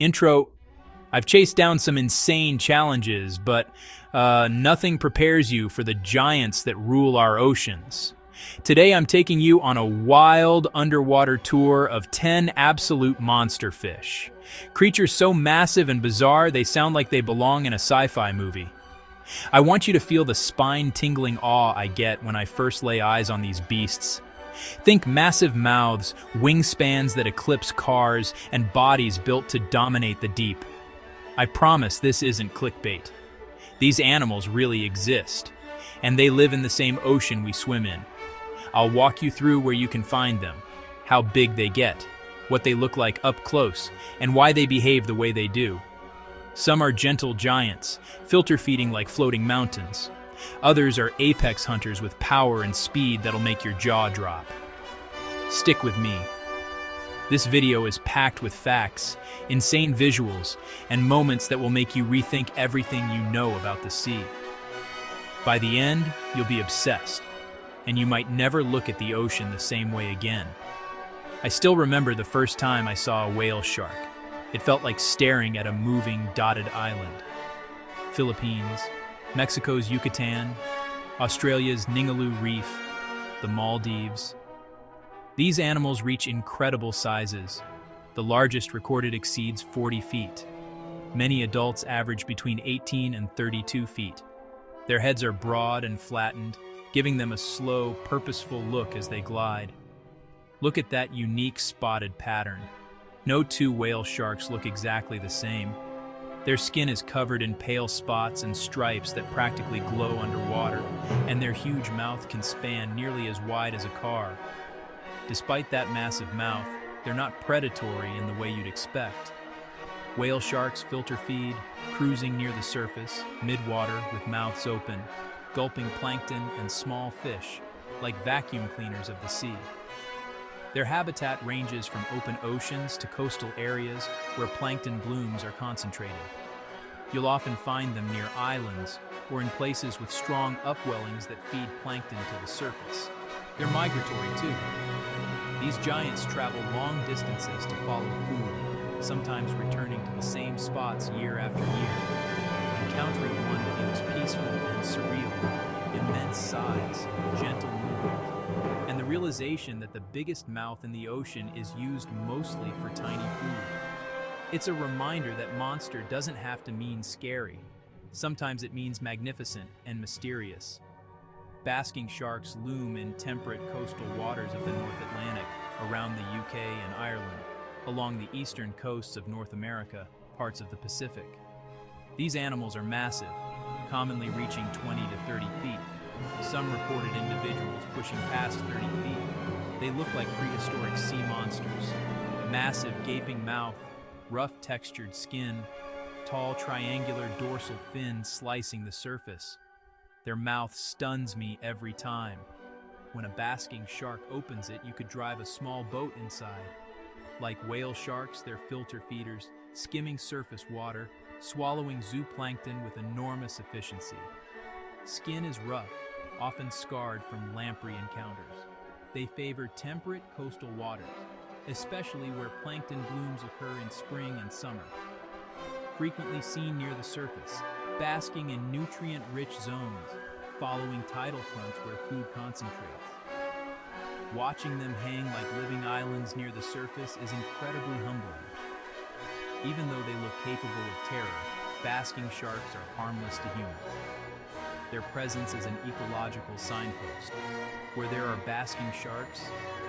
Intro. I've chased down some insane challenges, but nothing prepares you for the giants that rule our oceans. Today I'm taking you on a wild underwater tour of 10 absolute monster fish. Creatures so massive and bizarre they sound like they belong in a sci-fi movie. I want you to feel the spine-tingling awe I get when I first lay eyes on these beasts. Think massive mouths, wingspans that eclipse cars, and bodies built to dominate the deep. I promise this isn't clickbait. These animals really exist, and they live in the same ocean we swim in. I'll walk you through where you can find them, how big they get, what they look like up close, and why they behave the way they do. Some are gentle giants, filter feeding like floating mountains. Others are apex hunters with power and speed that'll make your jaw drop. Stick with me. This video is packed with facts, insane visuals, and moments that will make you rethink everything you know about the sea. By the end, you'll be obsessed, and you might never look at the ocean the same way again. I still remember the first time I saw a whale shark. It felt like staring at a moving, dotted island. Philippines, Mexico's Yucatan, Australia's Ningaloo Reef, the Maldives. These animals reach incredible sizes. The largest recorded exceeds 40 feet. Many adults average between 18 and 32 feet. Their heads are broad and flattened, giving them a slow, purposeful look as they glide. Look at that unique spotted pattern. No two whale sharks look exactly the same. Their skin is covered in pale spots and stripes that practically glow underwater, and their huge mouth can span nearly as wide as a car. Despite that massive mouth, they're not predatory in the way you'd expect. Whale sharks filter feed, cruising near the surface, mid-water with mouths open, gulping plankton and small fish, like vacuum cleaners of the sea. Their habitat ranges from open oceans to coastal areas where plankton blooms are concentrated. You'll often find them near islands or in places with strong upwellings that feed plankton to the surface. They're migratory too. These giants travel long distances to follow food, sometimes returning to the same spots year after year. Encountering one feels peaceful and surreal, immense size, gentle movement, and the realization that the biggest mouth in the ocean is used mostly for tiny food. It's a reminder that monster doesn't have to mean scary. Sometimes it means magnificent and mysterious. Basking sharks loom in temperate coastal waters of the North Atlantic, around the UK and Ireland, along the eastern coasts of North America, parts of the Pacific. These animals are massive, commonly reaching 20 to 30 feet. Some reported individuals pushing past 30 feet. They look like prehistoric sea monsters. Massive gaping mouth, rough textured skin, tall triangular dorsal fin slicing the surface. Their mouth stuns me every time. When a basking shark opens it, you could drive a small boat inside. Like whale sharks, they're filter feeders, skimming surface water, swallowing zooplankton with enormous efficiency. Skin is rough, often scarred from lamprey encounters. They favor temperate coastal waters, especially where plankton blooms occur in spring and summer. Frequently seen near the surface, basking in nutrient-rich zones, following tidal fronts where food concentrates. Watching them hang like living islands near the surface is incredibly humbling. Even though they look capable of terror, basking sharks are harmless to humans. Their presence is an ecological signpost. Where there are basking sharks,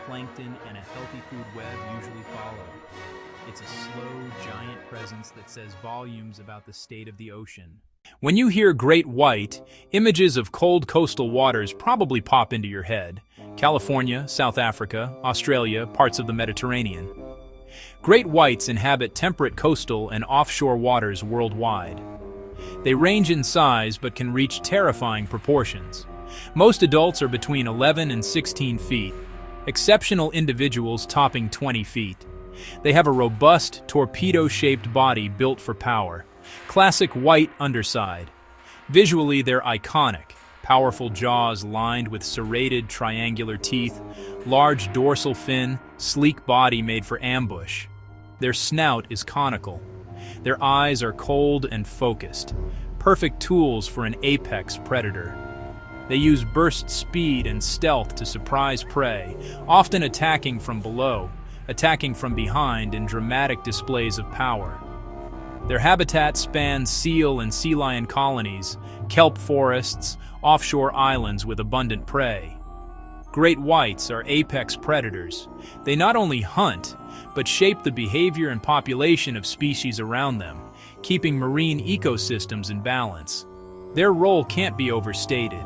plankton and a healthy food web usually follow. It's a slow, giant presence that says volumes about the state of the ocean. When you hear great white, images of cold coastal waters probably pop into your head. California, South Africa, Australia, parts of the Mediterranean. Great whites inhabit temperate coastal and offshore waters worldwide. They range in size but can reach terrifying proportions. Most adults are between 11 and 16 feet, exceptional individuals topping 20 feet. They have a robust, torpedo-shaped body built for power. Classic white underside. Visually, they're iconic. Powerful jaws lined with serrated triangular teeth, large dorsal fin, sleek body made for ambush. Their snout is conical, Their eyes are cold and focused, perfect tools for an apex predator. They use burst speed and stealth to surprise prey, often attacking from below, attacking from behind in dramatic displays of power. Their habitat spans seal and sea lion colonies, kelp forests, offshore islands with abundant prey. Great whites are apex predators. They not only hunt, but shape the behavior and population of species around them, keeping marine ecosystems in balance. Their role can't be overstated.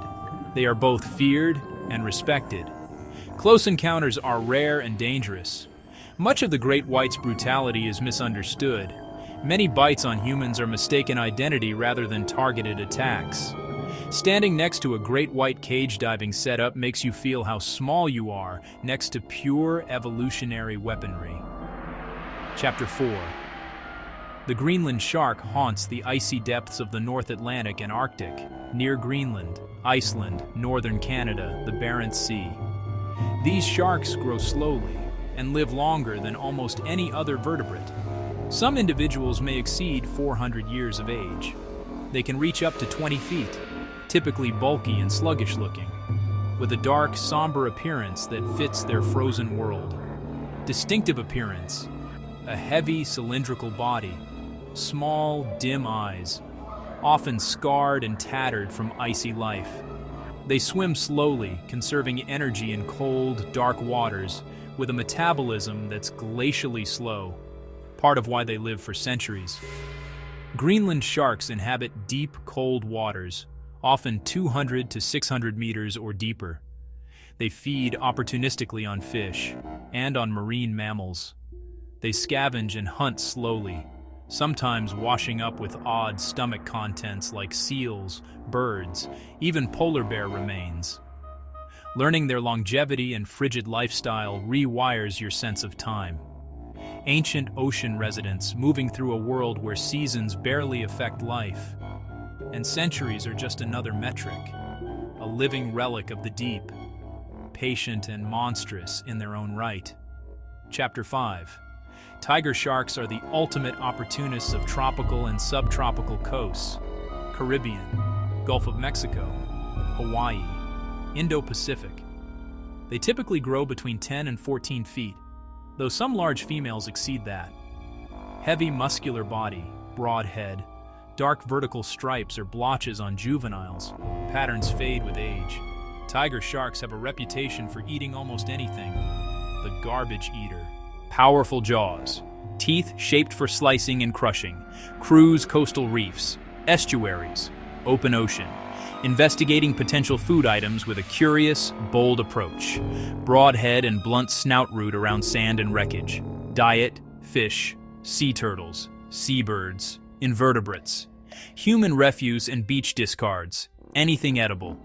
They are both feared and respected. Close encounters are rare and dangerous. Much of the great white's brutality is misunderstood. Many bites on humans are mistaken identity rather than targeted attacks. Standing next to a great white cage diving setup makes you feel how small you are next to pure evolutionary weaponry. Chapter 4. The Greenland shark haunts the icy depths of the North Atlantic and Arctic, near Greenland, Iceland, northern Canada, the Barents Sea. These sharks grow slowly and live longer than almost any other vertebrate. Some individuals may exceed 400 years of age. They can reach up to 20 feet, typically bulky and sluggish looking, with a dark, somber appearance that fits their frozen world. Distinctive appearance: a heavy, cylindrical body, small, dim eyes, often scarred and tattered from icy life. They swim slowly, conserving energy in cold, dark waters, with a metabolism that's glacially slow, part of why they live for centuries. Greenland sharks inhabit deep, cold waters, often 200 to 600 meters or deeper. They feed opportunistically on fish and on marine mammals. They scavenge and hunt slowly, sometimes washing up with odd stomach contents like seals, birds, even polar bear remains. Learning their longevity and frigid lifestyle rewires your sense of time. Ancient ocean residents moving through a world where seasons barely affect life, and centuries are just another metric, a living relic of the deep, patient and monstrous in their own right. Chapter 5. Tiger sharks are the ultimate opportunists of tropical and subtropical coasts: Caribbean, Gulf of Mexico, Hawaii, Indo-Pacific. They typically grow between 10 and 14 feet, though some large females exceed that. Heavy muscular body, broad head, dark vertical stripes or blotches on juveniles. Patterns fade with age. Tiger sharks have a reputation for eating almost anything. The garbage eater. Powerful jaws. Teeth shaped for slicing and crushing. Cruise coastal reefs, estuaries, open ocean. Investigating potential food items with a curious, bold approach. Broad head and blunt snout root around sand and wreckage. Diet: fish, sea turtles, seabirds, invertebrates. Human refuse and beach discards. Anything edible.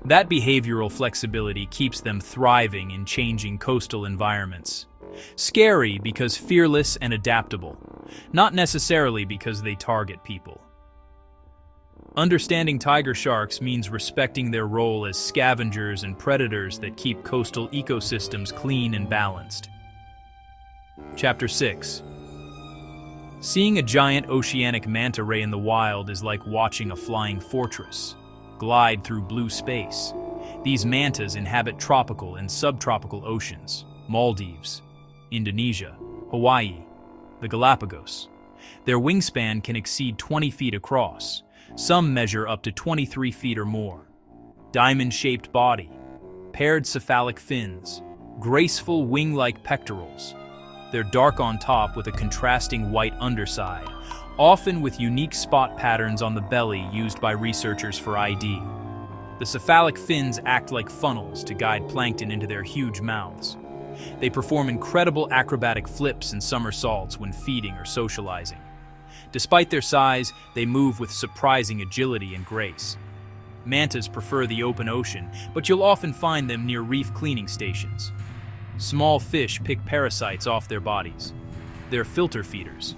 That behavioral flexibility keeps them thriving in changing coastal environments. Scary because fearless and adaptable, not necessarily because they target people. Understanding tiger sharks means respecting their role as scavengers and predators that keep coastal ecosystems clean and balanced. Chapter 6. Seeing a giant oceanic manta ray in the wild is like watching a flying fortress glide through blue space. These mantas inhabit tropical and subtropical oceans: Maldives, Indonesia, Hawaii, the Galapagos. Their wingspan can exceed 20 feet across. Some measure up to 23 feet or more. Diamond-shaped body, paired cephalic fins, graceful wing-like pectorals. They're dark on top with a contrasting white underside, often with unique spot patterns on the belly used by researchers for ID. The cephalic fins act like funnels to guide plankton into their huge mouths. They perform incredible acrobatic flips and somersaults when feeding or socializing. Despite their size, they move with surprising agility and grace. Mantas prefer the open ocean, but you'll often find them near reef cleaning stations. Small fish pick parasites off their bodies. They're filter feeders,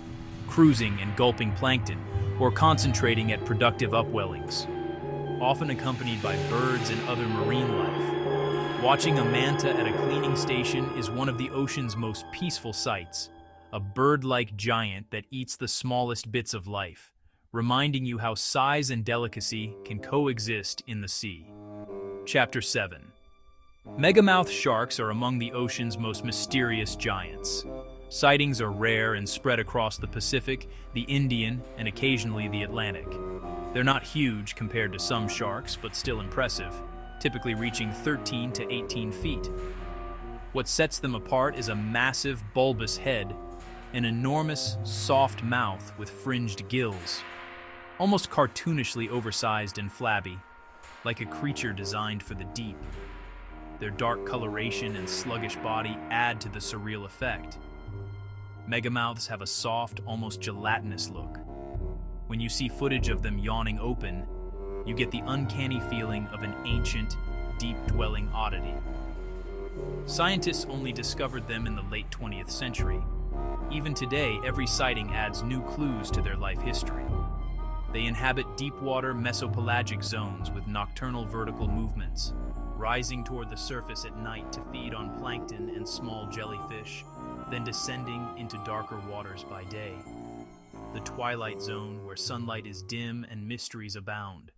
cruising and gulping plankton, or concentrating at productive upwellings, often accompanied by birds and other marine life. Watching a manta at a cleaning station is one of the ocean's most peaceful sights. a bird-like giant that eats the smallest bits of life, reminding you how size and delicacy can coexist in the sea. Chapter 7. Megamouth sharks are among the ocean's most mysterious giants. Sightings are rare and spread across the Pacific, the Indian, and occasionally the Atlantic. They're not huge compared to some sharks, but still impressive, typically reaching 13 to 18 feet. What sets them apart is a massive, bulbous head, an enormous, soft mouth with fringed gills, almost cartoonishly oversized and flabby, like a creature designed for the deep. Their dark coloration and sluggish body add to the surreal effect. Megamouths have a soft, almost gelatinous look. When you see footage of them yawning open, you get the uncanny feeling of an ancient, deep-dwelling oddity. Scientists only discovered them in the late 20th century. Even today, every sighting adds new clues to their life history. They inhabit deep-water mesopelagic zones with nocturnal vertical movements, rising toward the surface at night to feed on plankton and small jellyfish, then descending into darker waters by day. The twilight zone, where sunlight is dim and mysteries abound.